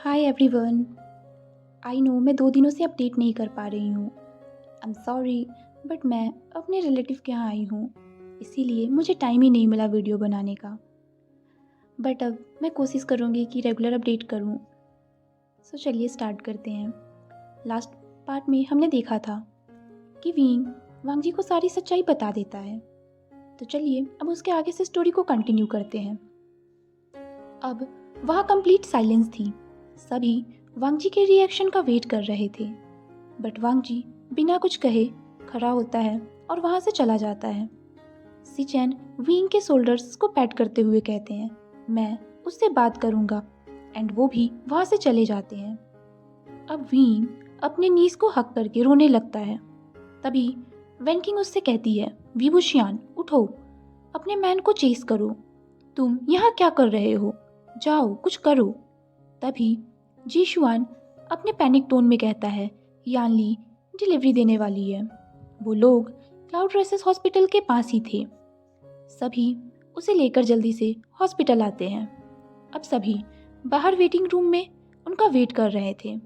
Hi everyone. I know मैं 2 दिनों से अपडेट नहीं कर पा रही हूँ। आई एम सॉरी, बट मैं अपने रिलेटिव के यहाँ आई हूँ, इसीलिए मुझे टाइम ही नहीं मिला वीडियो बनाने का। बट अब मैं कोशिश करूँगी कि रेगुलर अपडेट करूँ। सो चलिए स्टार्ट करते हैं। लास्ट पार्ट में हमने देखा था कि विंग वांग जी को सारी सच्चाई बता देता है। तो चलिए अब उसके आगे से स्टोरी को कंटिन्यू करते हैं। अब वहाँ कंप्लीट साइलेंस थी। सभी वांग जी के रिएक्शन का वेट कर रहे थे, बट वांग जी बिना कुछ कहे खड़ा होता है और वहाँ से चला जाता है। सिचेन विंग के शोल्डर्स को पैट करते हुए कहते हैं, मैं उससे बात करूँगा, एंड वो भी वहाँ से चले जाते हैं। अब विंग अपने नीज को हक करके रोने लगता है। तभी वेनकिंग उससे कहती है, विबुशियान उठो, अपने मैन को चेस करो, तुम यहाँ क्या कर रहे हो, जाओ कुछ करो। तभी जी शुआन अपने पैनिक टोन में कहता है, यानली डिलीवरी देने वाली है। वो लोग क्लाउड रेसेस हॉस्पिटल के पास ही थे। सभी उसे लेकर जल्दी से हॉस्पिटल आते हैं। अब सभी बाहर वेटिंग रूम में उनका वेट कर रहे थे।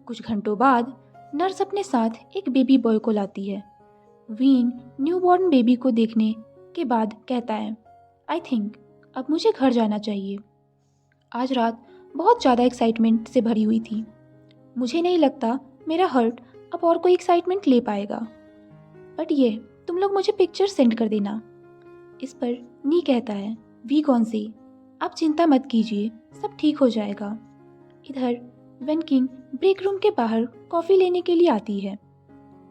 कुछ घंटों बाद नर्स अपने साथ एक बेबी बॉय को लाती है। वीन न्यूबॉर्न बेबी को देखने के बाद कहता है, आई थिंक अब मुझे घर जाना चाहिए। आज रात बहुत ज़्यादा एक्साइटमेंट से भरी हुई थी। मुझे नहीं लगता मेरा हर्ट अब और कोई एक्साइटमेंट ले पाएगा। बट ये तुम लोग मुझे पिक्चर सेंड कर देना। इस पर नी कहता है, वी कौन सी, आप चिंता मत कीजिए, सब ठीक हो जाएगा। इधर वेन किंग ब्रेक रूम के बाहर कॉफ़ी लेने के लिए आती है।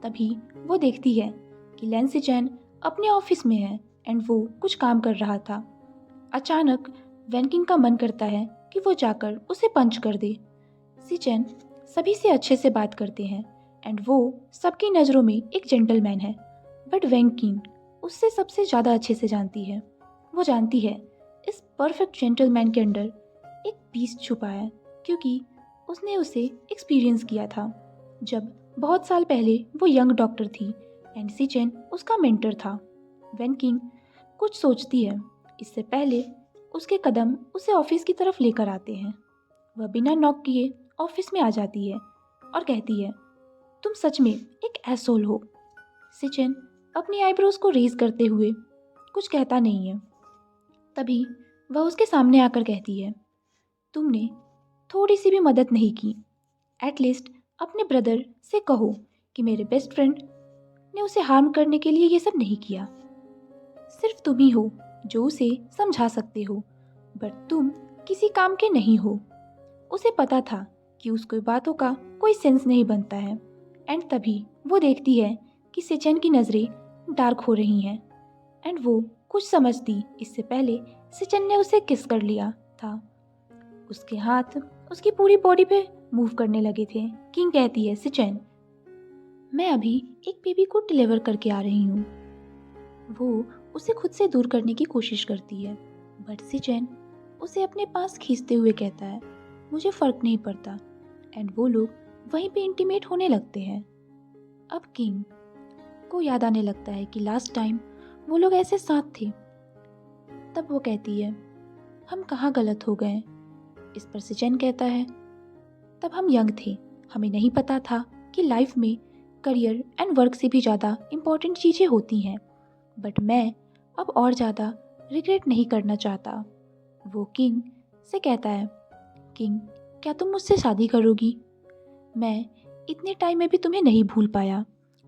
तभी वो देखती है कि लैन सिचैन अपने ऑफिस में है एंड वो कुछ काम कर रहा था। अचानक वेनकिंग का मन करता है कि वो जाकर उसे पंच कर दे। सिचैन सभी से अच्छे से बात करते हैं एंड वो सबकी नज़रों में एक जेंटलमैन है, बट वेनकिंग उससे सबसे ज़्यादा अच्छे से जानती है। वो जानती है इस परफेक्ट जेंटलमैन के अंदर एक पीस छुपा है, क्योंकि उसने उसे एक्सपीरियंस किया था जब बहुत साल पहले वो यंग डॉक्टर थी एंड सिचेन उसका मेंटर था। वेनकिंग कुछ सोचती है इससे पहले उसके कदम उसे ऑफिस की तरफ लेकर आते हैं। वह बिना नॉक किए ऑफिस में आ जाती है और कहती है, तुम सच में एक एसोल हो। सिचेन अपनी आईब्रोज को रेज करते हुए कुछ कहता नहीं है। तभी वह उसके सामने आकर कहती है, तुमने थोड़ी सी भी मदद नहीं की। एटलीस्ट अपने ब्रदर से कहो कि मेरे बेस्ट फ्रेंड ने उसे हार्म करने के लिए ये सब नहीं किया। सिर्फ तुम ही हो जो उसे समझा सकते हो, बट तुम किसी काम के नहीं हो। उसे पता था कि उसको बातों का कोई सेंस नहीं बनता है। एंड तभी वो देखती है कि सिचेन की नज़रें डार्क हो रही हैं एंड वो कुछ समझती इससे पहले सिचेन ने उसे किस कर लिया था। उसके हाथ उसकी पूरी बॉडी पे मूव करने लगे थे। किंग कहती है, सिचेन मैं अभी एक बेबी को डिलीवर करके आ रही हूँ। वो उसे खुद से दूर करने की कोशिश करती है, बट सिचेन उसे अपने पास खींचते हुए कहता है, मुझे फ़र्क नहीं पड़ता। एंड वो लोग वहीं पे इंटीमेट होने लगते हैं। अब किंग को याद आने लगता है कि लास्ट टाइम वो लोग ऐसे साथ थे। तब वो कहती है, हम कहाँ गलत हो गए। इस पर सिचेन कहता है, तब हम यंग थे, हमें नहीं पता था कि लाइफ में करियर एंड वर्क से भी ज़्यादा इम्पॉर्टेंट चीज़ें होती हैं, बट मैं अब और ज़्यादा रिग्रेट नहीं करना चाहता। वो किंग से कहता है, किंग क्या तुम मुझसे शादी करोगी? मैं इतने टाइम में भी तुम्हें नहीं भूल पाया।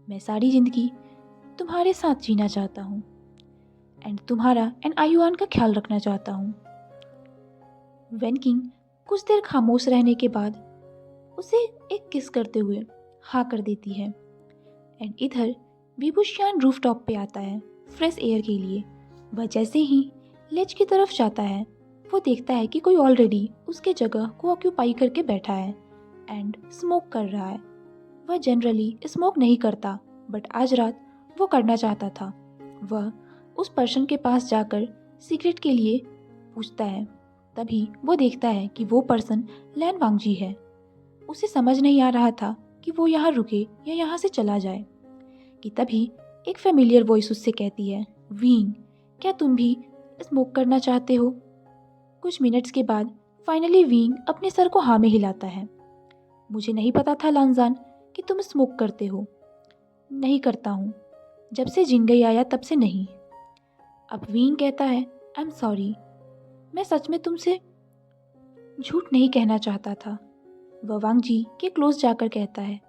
मैं सारी ज़िंदगी तुम्हारे साथ जीना चाहता हूँ एंड तुम्हारा एंड आयुआन का ख्याल रखना चाहता हूँ। वेन किंग कुछ देर खामोश रहने के बाद उसे एक किस करते हुए हाँ कर देती है। एंड इधर विभूषियान रूफटॉप पे आता है फ्रेश एयर के लिए। वह जैसे ही लेज की तरफ जाता है, वो देखता है कि कोई ऑलरेडी उसके जगह को ऑक्यूपाई करके बैठा है एंड स्मोक कर रहा है। वह जनरली स्मोक नहीं करता, बट आज रात वो करना चाहता था। वह उस पर्सन के पास जाकर सिगरेट के लिए पूछता है। तभी वो देखता है कि वो पर्सन लैन वांगजी है। उसे समझ नहीं आ रहा था कि वो यहाँ रुके या यहाँ से चला जाए कि तभी एक फेमिलियर वॉइस उससे कहती है, वीन क्या तुम भी स्मोक करना चाहते हो? कुछ मिनट्स के बाद फाइनली विंग अपने सर को हाँ में हिलाता है। मुझे नहीं पता था लांजान कि तुम स्मोक करते हो। नहीं करता हूँ, जब से जिंगई आया तब से नहीं। अब विंग कहता है आई एम सॉरी, मैं सच में तुमसे झूठ नहीं कहना चाहता था। वह वांग जी के क्लोज जाकर कहता है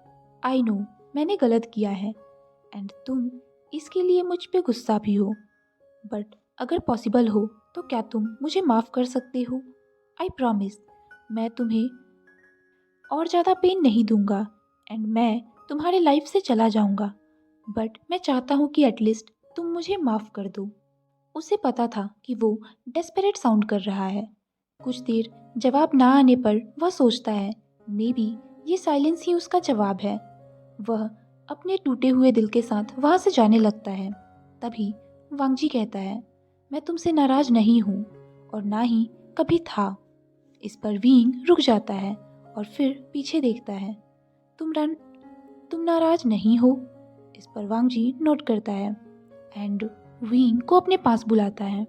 आई नो, मैंने गलत किया है एंड तुम इसके लिए मुझ पे गुस्सा भी हो, बट अगर पॉसिबल हो तो क्या तुम मुझे माफ़ कर सकते हो? आई प्रॉमिस, मैं तुम्हें और ज़्यादा पेन नहीं दूंगा एंड मैं तुम्हारे लाइफ से चला जाऊंगा, बट मैं चाहता हूँ कि एटलीस्ट तुम मुझे माफ़ कर दो। उसे पता था कि वो डेस्परेट साउंड कर रहा है। कुछ देर जवाब ना आने पर वह सोचता है मे बी ये साइलेंस ही उसका जवाब है। वह अपने टूटे हुए दिल के साथ वहाँ से जाने लगता है। तभी वांगजी कहता है मैं तुमसे नाराज नहीं हूँ और ना ही कभी था। इस पर विंग रुक जाता है और फिर पीछे देखता है। तुम नाराज नहीं हो? इस पर वांगजी नोट करता है एंड विंग को अपने पास बुलाता है।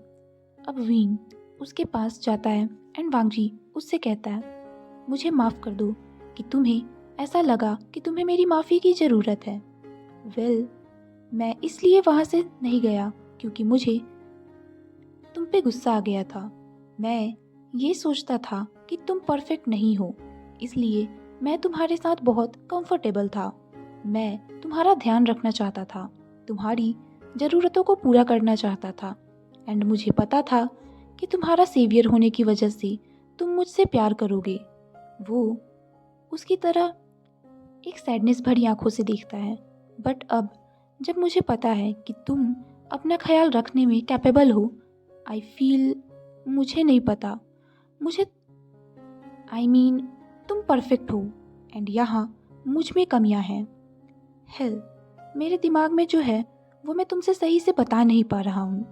अब विंग उसके पास जाता है एंड वांगजी उससे कहता है मुझे माफ़ कर दो कि तुम्हें ऐसा लगा कि तुम्हें मेरी माफ़ी की ज़रूरत है। वेल, मैं इसलिए वहाँ से नहीं गया क्योंकि मुझे तुम पे गुस्सा आ गया था। मैं ये सोचता था कि तुम परफेक्ट नहीं हो, इसलिए मैं तुम्हारे साथ बहुत कंफर्टेबल था। मैं तुम्हारा ध्यान रखना चाहता था, तुम्हारी ज़रूरतों को पूरा करना चाहता था एंड मुझे पता था कि तुम्हारा सेवियर होने की वजह से तुम मुझसे प्यार करोगे। वो उसकी तरह एक सैडनेस भरी आंखों से देखता है। बट अब जब मुझे पता है कि तुम अपना ख्याल रखने में कैपेबल हो, आई फील, मुझे नहीं पता, मुझे तुम परफेक्ट हो एंड यहाँ मुझ में कमियाँ हैं। हेल, मेरे दिमाग में जो है वो मैं तुमसे सही से बता नहीं पा रहा हूँ।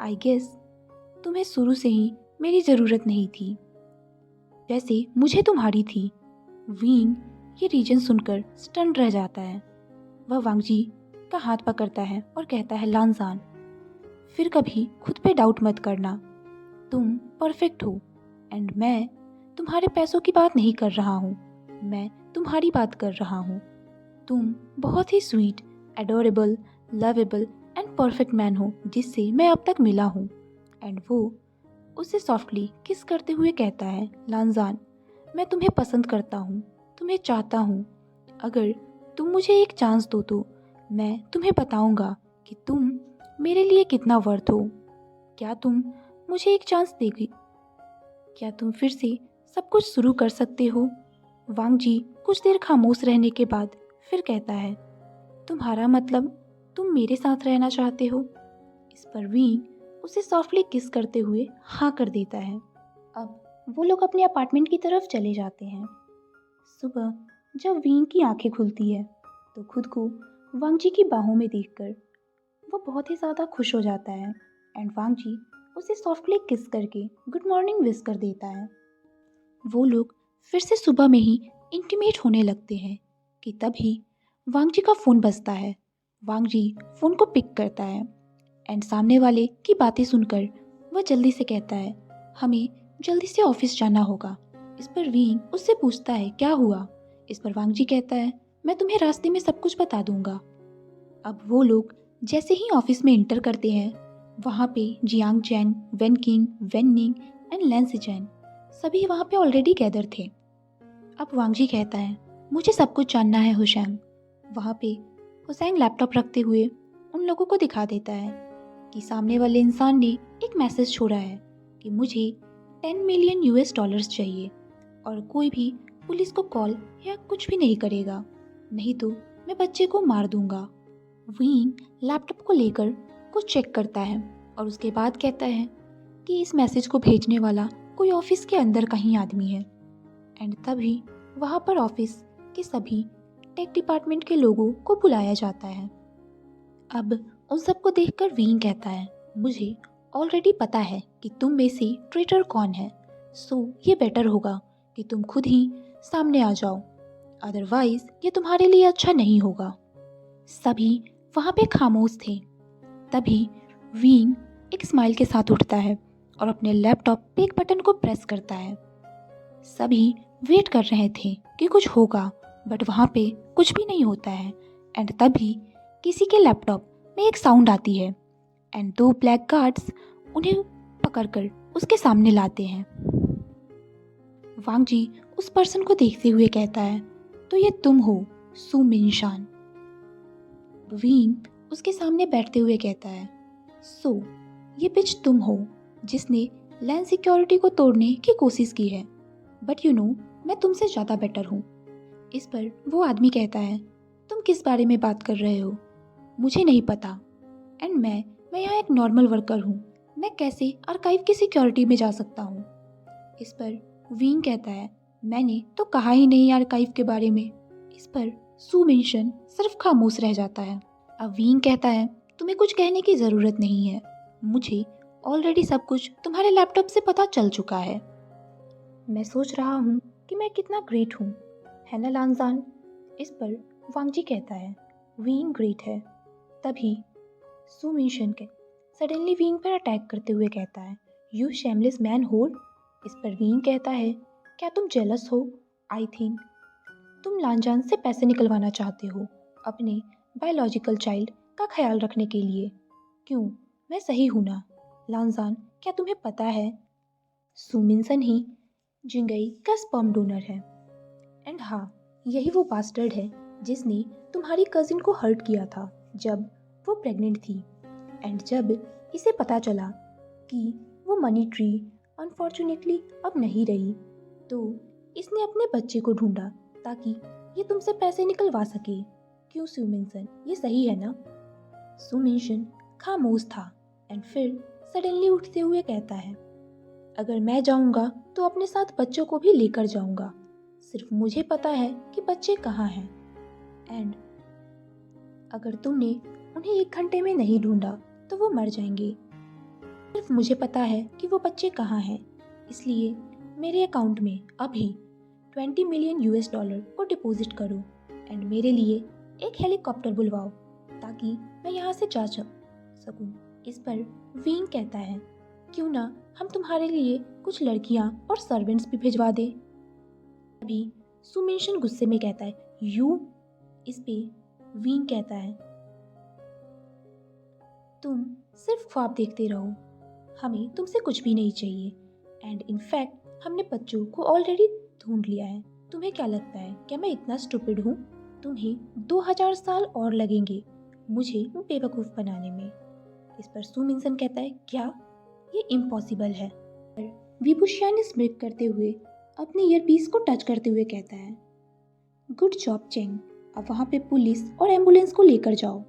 आई गेस तुम्हें शुरू से ही मेरी ज़रूरत नहीं थी, जैसे मुझे तुम्हारी थी। विंग ये रीजन सुनकर स्टन रह जाता है। वह वांगजी का हाथ पकड़ता है और कहता है लांजान, फिर कभी खुद पे डाउट मत करना। तुम परफेक्ट हो एंड मैं तुम्हारे पैसों की बात नहीं कर रहा हूँ, मैं तुम्हारी बात कर रहा हूँ। तुम बहुत ही sweet, adorable, lovable and perfect man हो जिससे मैं अब तक मिला हूँ। एंड वो उसे सॉफ्टली किस करते हुए कहता है लांजान, मैं तुम्हें पसंद करता हूँ, तुम्हें चाहता हूँ। अगर तुम मुझे एक चांस दो तो मैं तुम्हें बताऊंगा कि तुम मेरे लिए कितना वर्थ हो। क्या तुम मुझे एक चांस देगी? क्या तुम फिर से सब कुछ शुरू कर सकते हो? वांगजी कुछ देर खामोश रहने के बाद फिर कहता है तुम्हारा मतलब तुम मेरे साथ रहना चाहते हो? इस पर विंग उसे सॉफ्टली किस करते हुए हाँ कर देता है। अब वो लोग अपने अपार्टमेंट की तरफ चले जाते हैं। सुबह जब विंग की आंखें खुलती है तो खुद को वांगजी की बाहों में देखकर वो बहुत ही ज़्यादा खुश हो जाता है एंड वांगजी उसे सॉफ्टली किस करके गुड मॉर्निंग विश कर देता है। वो लोग फिर से सुबह में ही इंटीमेट होने लगते हैं कि तभी वांगजी का फ़ोन बजता है। वांगजी फ़ोन को पिक करता है एंड सामने वाले की बातें सुनकर वह जल्दी से कहता है हमें जल्दी से ऑफिस जाना होगा। इस पर विंग उससे पूछता है क्या हुआ? इस पर वांगजी कहता है मैं तुम्हें रास्ते में सब कुछ बता दूंगा। अब वो लोग जैसे ही ऑफिस में इंटर करते हैं वहाँ पे Jiang Cheng, Wen Qing, Wen Ning and Lan Xichen सभी वहाँ पे ऑलरेडी गैदर थे। अब वांगजी कहता है मुझे सब कुछ जानना है हुसैंग। वहाँ पे हुसैंग लैपटॉप रखते हुए उन लोगों को दिखा देता है कि सामने वाले इंसान ने एक मैसेज छोड़ा है कि मुझे 10 मिलियन यूएस डॉलर्स चाहिए और कोई भी पुलिस को कॉल या कुछ भी नहीं करेगा, नहीं तो मैं बच्चे को मार दूंगा। विंग लैपटॉप को लेकर कुछ चेक करता है और उसके बाद कहता है कि इस मैसेज को भेजने वाला कोई ऑफिस के अंदर कहीं आदमी है एंड तभी वहाँ पर ऑफिस के सभी टेक डिपार्टमेंट के लोगों को बुलाया जाता है। अब उन सबको देखकर विंग कहता है मुझे ऑलरेडी पता है कि तुम में से ट्रेटर कौन है, सो ये बेटर होगा कि तुम खुद ही सामने आ जाओ, अदरवाइज ये तुम्हारे लिए अच्छा नहीं होगा। सभी वहाँ पे खामोश थे। तभी विंग एक स्माइल के साथ उठता है और अपने लैपटॉप पे एक बटन को प्रेस करता है सभी वेट कर रहे थे कि कुछ होगा, बट वहाँ पे कुछ भी नहीं होता है। एंड तभी किसी के लैपटॉप में एक साउंड आती है एंड दो ब्लैक गार्ड्स उन्हें पकड़कर उसके सामने लाते हैं। वांग जी उस पर्सन को देखते हुए कहता है, तो ये तुम हो सू मिनशान। वीन उसके सामने बैठते हुए कहता है, सो ये बिच तुम हो जिसने लैंड सिक्योरिटी को तोड़ने की कोशिश की है, बट यू नो मैं तुमसे ज़्यादा बेटर हूँ। इस पर वो आदमी कहता है, तुम किस बारे में बात कर रहे हो, मुझे नहीं पता। एंड मैं यहाँ एक नॉर्मल वर्कर हूँ, मैं कैसे आर्काइव की सिक्योरिटी में जा सकता हूँ। इस पर वीन कहता है, मैंने तो कहा ही नहीं आर्काइव के बारे में। इस पर सू मिनशन सिर्फ खामोश रह जाता है। अब वीन कहता है, तुम्हें कुछ कहने की ज़रूरत नहीं है, मुझे ऑलरेडी सब कुछ तुम्हारे लैपटॉप से पता चल चुका है। मैं सोच रहा हूँ कि मैं कितना ग्रेट हूँ, है ना लांजान। इस पर वांग जी कहता है, वीन ग्रेट है। तभी सू मिनशन के सडनली वीन पर अटैक करते हुए कहता है, यू शेमलेस मैन होल। इस पर वीन कहता है, क्या तुम जेलस हो? आई थिंक तुम लांजान से पैसे निकलवाना चाहते हो अपने बायोलॉजिकल चाइल्ड का ख्याल रखने के लिए। क्यों, मैं सही हूं ना? लांजान, क्या तुम्हें पता है सुमिनसन ही जिंगई का स्पर्म डोनर है। एंड हाँ, यही वो बास्टर्ड है जिसने तुम्हारी कजिन को हर्ट किया था जब वो प्रेग्नेंट थी। एंड जब इसे पता चला कि वो मनी ट्री अनफॉर्चुनेटली अब नहीं रही, तो इसने अपने बच्चे को ढूंढा ताकि ये तुमसे पैसे निकलवा सके। क्यों सुमिनसन, ये सही है ना? सुमिनसन खामोश था एंड फिर सडनली उठते हुए कहता है, अगर मैं जाऊंगा तो अपने साथ बच्चों को भी लेकर जाऊंगा। सिर्फ मुझे पता है कि बच्चे कहाँ हैं। एंड अगर तुमने उन्हें 1 घंटे में नहीं ढूंढा तो वो मर जाएंगे। सिर्फ मुझे पता है कि वो बच्चे कहाँ हैं, इसलिए मेरे अकाउंट में अभी 20 मिलियन यूएस डॉलर को डिपॉजिट करो एंड मेरे लिए एक हेलीकॉप्टर बुलवाओ ताकि मैं यहाँ से जा सकूँ। इस पर वीन कहता है, क्यों ना हम तुम्हारे लिए कुछ लड़कियाँ और सर्वेंट्स भी भिजवा दें। अभी सुमिनशन गुस्से में कहता है, यू। इस पे वीन कहता है, तुम सिर्फ ख्वाब देखते रहो, हमें तुमसे कुछ भी नहीं चाहिए। एंड इनफैक्ट हमने बच्चों को ऑलरेडी ढूंढ लिया है। तुम्हें क्या लगता है, क्या मैं इतना स्टूपिड हूँ? तुम्हें 2000 साल और लगेंगे मुझे बेवकूफ़ बनाने में। इस पर सुमिनसन कहता है, क्या ये इम्पॉसिबल है? विभूषियान स्मित करते हुए अपने ईयरपीस को टच करते हुए कहता है, गुड जॉब चेंग, अब वहाँ पे पुलिस और एम्बुलेंस को लेकर जाओ।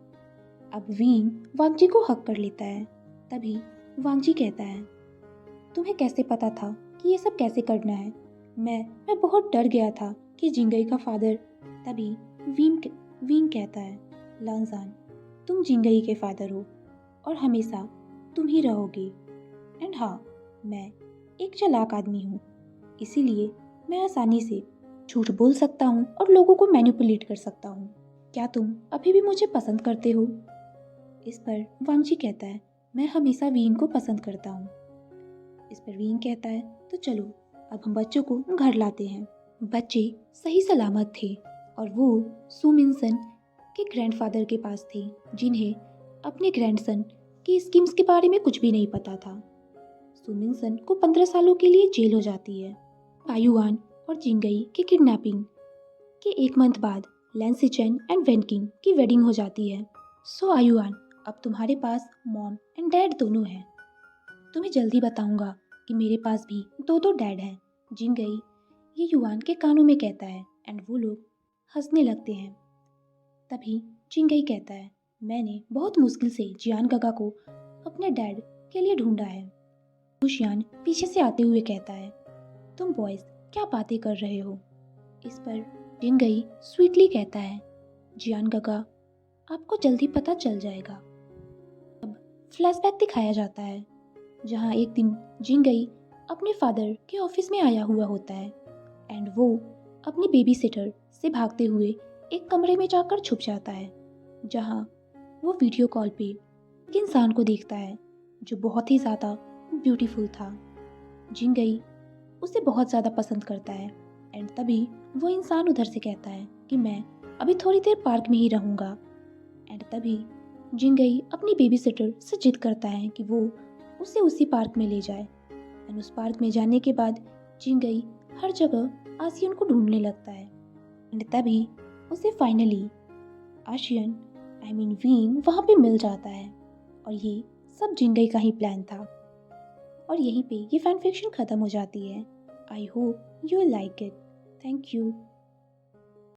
अब वीन वांगजी को हक कर लेता है। तभी वांगजी कहता है, तुम्हें कैसे पता था कि ये सब कैसे करना है? मैं बहुत डर गया था कि जिंगई का फादर। तभी वीन कहता है, लांजान, तुम जिंगई के फादर हो और हमेशा तुम ही रहोगे। एंड हाँ, मैं एक चालाक आदमी हूँ, इसीलिए मैं आसानी से झूठ बोल सकता हूँ और लोगों को मैनिपुलेट कर सकता हूँ। क्या तुम अभी भी मुझे पसंद करते हो? इस पर वांगजी कहता है, मैं हमेशा वीन को पसंद करता हूँ। इस पर वीन कहता है, तो चलो अब हम बच्चों को घर लाते हैं। बच्चे सही सलामत थे और वो सुमिनसन के ग्रैंडफादर के पास थे, जिन्हें अपने ग्रैंडसन की स्कीम्स के बारे में कुछ भी नहीं पता था। सुमिनसन को 15 सालों के लिए जेल हो जाती है। आयुआन और जिंगई की किडनैपिंग के 1 मंथ बाद लैंसिचेन एंड वेनकिंग की वेडिंग हो जाती है। सो आयुआन, अब तुम्हारे पास मॉम एंड डैड दोनों हैं। तुम्हें जल्दी बताऊंगा कि मेरे पास भी दो डैड हैं। जिंगई ये युआन के कानों में कहता है एंड वो लोग हंसने लगते हैं। तभी जिंगई कहता है, मैंने बहुत मुश्किल से जियान गगा को अपने डैड के लिए ढूंढा है। बुशियान पीछे से आते हुए कहता है, तुम बॉयज क्या बातें कर रहे हो? इस पर जिंगई स्वीटली कहता है, जियान गगा, आपको जल्दी पता चल जाएगा। अब फ्लैशबैक दिखाया जाता है जहाँ एक दिन जिंगई अपने फादर के ऑफिस में आया हुआ होता है एंड वो अपनी बेबी सिटर से भागते हुए एक कमरे में जाकर छुप जाता है, जहाँ वो वीडियो कॉल पे एक इंसान को देखता है जो बहुत ही ज़्यादा ब्यूटीफुल था। जिंगई उसे बहुत ज़्यादा पसंद करता है। एंड तभी वो इंसान उधर से कहता है कि मैं अभी थोड़ी देर पार्क में ही रहूँगा। एंड तभी जिंगई अपनी बेबी सिटर से जिद करता है कि वो उसे उसी पार्क में ले जाए। एंड उस पार्क में जाने के बाद जिंगई हर जगह आसियन को ढूंढने लगता है। एंड तभी उसे फाइनली आशियन वीन वहाँ पे मिल जाता है। और ये सब जिंगई का ही प्लान था। और यहीं पे ये फैन फिक्शन ख़त्म हो जाती है। I hope you like it. Thank you.